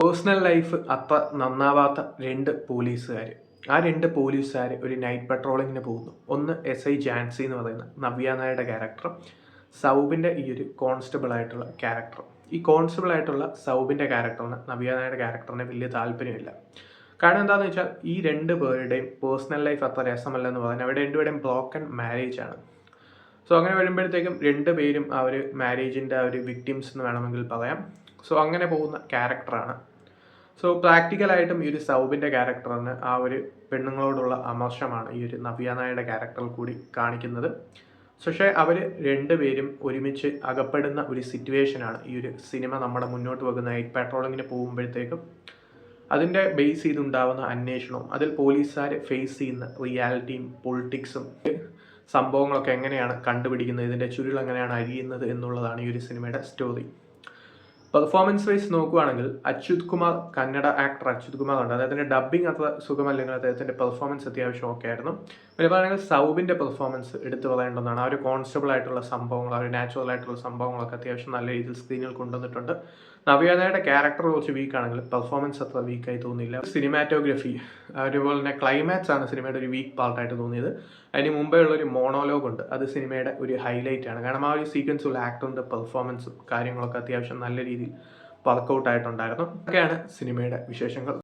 Personal life അത്ര നന്നാവാത്ത രണ്ട് പോലീസുകാർ. ആ രണ്ട് പോലീസുകാർ ഒരു നൈറ്റ് പെട്രോളിങ്ങിന് പോകുന്നു. ഒന്ന് SI ജാൻസി എന്ന് പറയുന്ന നവ്യ നായരുടെ ക്യാരക്ടർ, സൗബിൻ്റെ ഈ ഒരു കോൺസ്റ്റബിൾ ആയിട്ടുള്ള ക്യാരക്ടർ. ഈ കോൺസ്റ്റബിൾ ആയിട്ടുള്ള സൗബിൻ്റെ ക്യാരക്ടറിന് നവ്യ നായരുടെ ക്യാരക്ടറിന് വലിയ താല്പര്യമില്ല. കാരണം എന്താണെന്ന് വെച്ചാൽ ഈ രണ്ട് പേരുടെയും പേഴ്സണൽ ലൈഫ് അത്ര രസമല്ലെന്ന് പറഞ്ഞാൽ അവരുടെ രണ്ടുപേരുടെയും ബ്രോക്കൺ മാരേജ് ആണ്. സോ അങ്ങനെ വരുമ്പോഴത്തേക്കും രണ്ടുപേരും ആ ഒരു മാരേജിൻ്റെ ആ ഒരു വിക്ടിംസ് എന്ന് വേണമെങ്കിൽ പറയാം. സോ അങ്ങനെ പോകുന്ന ക്യാരക്ടറാണ്. സോ പ്രാക്ടിക്കലായിട്ടും ഈ ഒരു സൗബിൻ്റെ ക്യാരക്ടറിന് ആ ഒരു പെണ്ണുങ്ങളോടുള്ള അമർഷമാണ് ഈ ഒരു നവ്യ നായരുടെ ക്യാരക്ടറിൽ കൂടി കാണിക്കുന്നത്. പക്ഷേ അവർ രണ്ടുപേരും ഒരുമിച്ച് അകപ്പെടുന്ന ഒരു സിറ്റുവേഷനാണ് ഈ ഒരു സിനിമ നമ്മുടെ മുന്നോട്ട് വെക്കുന്ന നൈറ്റ് പെട്രോളിങ്ങിന് പോകുമ്പോഴത്തേക്കും. അതിൻ്റെ ബേസ് ചെയ്തുണ്ടാവുന്ന അന്വേഷണവും അതിൽ പോലീസുകാർ ഫേസ് ചെയ്യുന്ന റിയാലിറ്റിയും പൊളിറ്റിക്സും സംഭവങ്ങളൊക്കെ എങ്ങനെയാണ് കണ്ടുപിടിക്കുന്നത്, ഇതിൻ്റെ ചുരുൾ എങ്ങനെയാണ് അരിയുന്നത് എന്നുള്ളതാണ് ഈ ഒരു സിനിമയുടെ സ്റ്റോറി. പെർഫോമൻസ് വൈസ് നോക്കുകയാണെങ്കിൽ അച്യുത് കുമാർ, കന്നഡ ആക്ടർ അച്യുത് കുമാർ ഉണ്ട്. അദ്ദേഹത്തിൻ്റെ ഡബ്ബിങ് അത്ര സുഖമല്ലെങ്കിൽ അദ്ദേഹത്തിൻ്റെ പെർഫോമൻസ് അത്യാവശ്യം ഓക്കെ ആയിരുന്നു. പിന്നെ പറയുകയാണെങ്കിൽ സൗബിൻ്റെ പെർഫോമൻസ് എടുത്തു പറയേണ്ടതാണ്. ആ ഒരു കോൺസ്റ്റബിൾ ആയിട്ടുള്ള സംഭവങ്ങൾ, ആ ഒരു നാച്ചുറൽ ആയിട്ടുള്ള സംഭവങ്ങളൊക്കെ അത്യാവശ്യം നല്ല രീതിയിൽ സ്ക്രീനിൽ കൊണ്ടുവന്നിട്ടുണ്ട്. നവ്യാനയുടെ ക്യാരക്ടർ കുറച്ച് വീക്കാണെങ്കിൽ പെർഫോമൻസ് അത്ര വീക്കായി തോന്നിയില്ല. സിനിമാറ്റോഗ്രഫി അതുപോലെ തന്നെ ക്ലൈമാക്സ് ആണ് സിനിമയുടെ ഒരു വീക്ക് പാർട്ടായിട്ട് തോന്നിയത്. അതിന് മുമ്പേ ഉള്ളൊരു മോണോലോഗ് ഉണ്ട്, അത് സിനിമയുടെ ഒരു ഹൈലൈറ്റ് ആണ്. കാരണം ആ ഒരു സീക്വൻസുള്ള ആക്ടറിൻ്റെ പെർഫോമൻസും കാര്യങ്ങളൊക്കെ അത്യാവശ്യം നല്ല രീതിയിൽ വർക്കൗട്ട് ആയിട്ടുണ്ടായിരുന്നു. ഒക്കെയാണ് സിനിമയുടെ വിശേഷങ്ങൾ.